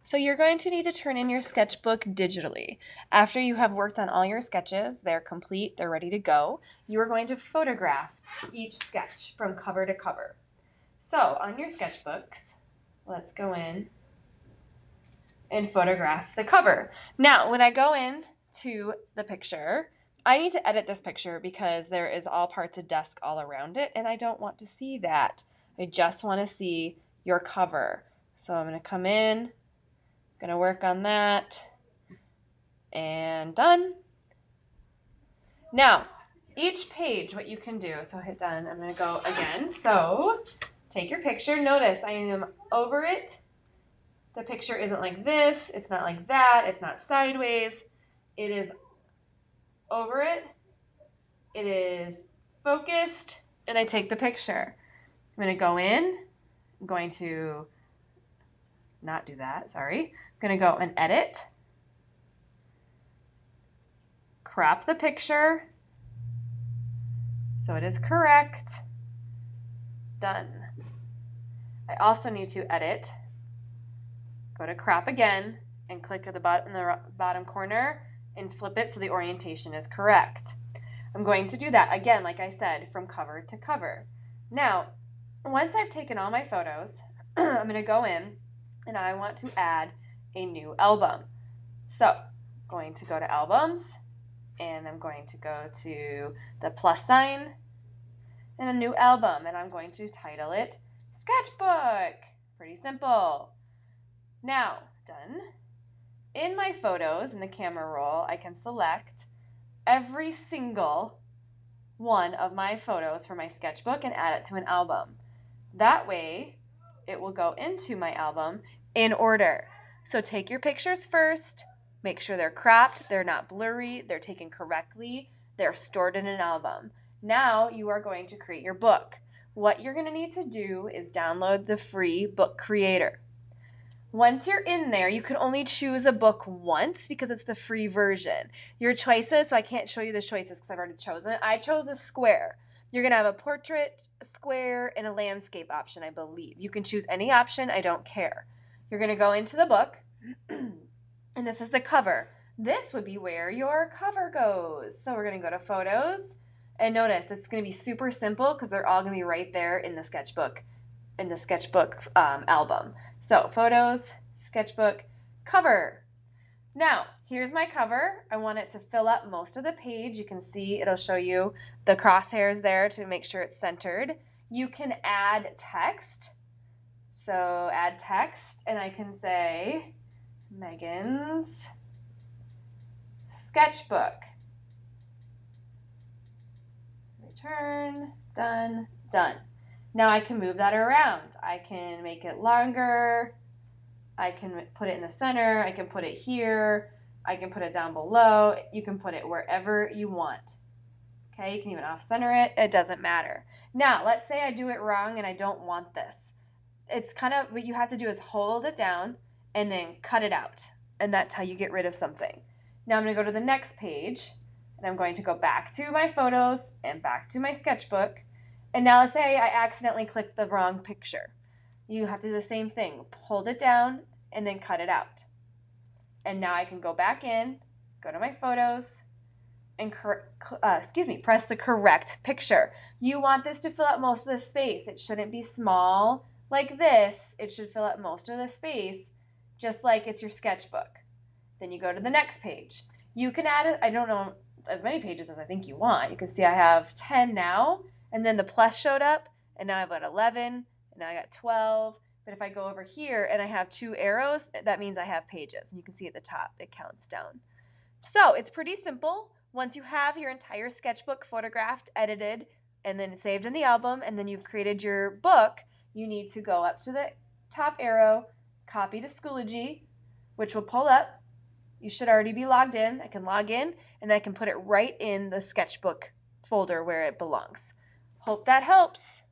So you're going to need to turn in your sketchbook digitally. After you have worked on all your sketches, they're complete, they're ready to go, you are going to photograph each sketch from cover to cover. So on your sketchbooks, let's go in and photograph the cover. Now, when I go in to the picture, I need to edit this picture because there is all parts of desk all around it, and I don't want to see that. I just want to see your cover. So I'm going to come in, going to work on that, and done. Now, each page, what you can do, so hit done, I'm going to go again. So take your picture. Notice I am over it. The picture isn't like this, it's not like that, it's not sideways. It is over it. It is focused, and I take the picture. I'm going to go in. I'm going to not do that, sorry. I'm going to go and edit. Crop the picture so it is correct. Done. I also need to edit. Go to crop again and click at the bottom corner and flip it so the orientation is correct. I'm going to do that again, like I said, from cover to cover. Now, once I've taken all my photos, I'm going to go in and I want to add a new album. So I'm going to go to albums and I'm going to go to the plus sign and a new album, and I'm going to title it Sketchbook. Pretty simple. Now, done. In my photos, in the camera roll, I can select every single one of my photos from my sketchbook and add it to an album. That way, it will go into my album in order. So take your pictures first, make sure they're cropped, they're not blurry, they're taken correctly, they're stored in an album. Now you are going to create your book. What you're going to need to do is download the free book creator. Once you're in there, you can only choose a book once because it's the free version. Your choices, so I can't show you the choices because I've already chosen it. I chose a square. You're going to have a portrait, a square, and a landscape option, I believe. You can choose any option. I don't care. You're going to go into the book, and this is the cover. This would be where your cover goes. So we're going to go to Photos, and notice it's going to be super simple because they're all going to be right there in the sketchbook album. So photos, sketchbook, cover. Now, here's my cover. I want it to fill up most of the page. You can see it'll show you the crosshairs there to make sure it's centered. You can add text. So add text, and I can say Megan's sketchbook. Return, done, done. Now I can move that around. I can make it longer. I can put it in the center. I can put it here. I can put it down below. You can put it wherever you want. Okay, you can even off-center it. It doesn't matter. Now, let's say I do it wrong and I don't want this. It's kind of what you have to do is hold it down and then cut it out. And that's how you get rid of something. Now I'm going to go to the next page and I'm going to go back to my photos and back to my sketchbook. And now let's say I accidentally clicked the wrong picture. You have to do the same thing. Hold it down and then cut it out. And now I can go back in, go to my photos, and press the correct picture. You want this to fill up most of the space. It shouldn't be small like this. It should fill up most of the space, just like it's your sketchbook. Then you go to the next page. You can add, I don't know, as many pages as I think you want. You can see I have 10 now. And then the plus showed up, and now I've got 11, and now I got 12. But if I go over here and I have 2 arrows, that means I have pages. And you can see at the top, it counts down. So it's pretty simple. Once you have your entire sketchbook photographed, edited, and then saved in the album, and then you've created your book, you need to go up to the top arrow, copy to Schoology, which will pull up. You should already be logged in. I can log in, and I can put it right in the sketchbook folder where it belongs. Hope that helps.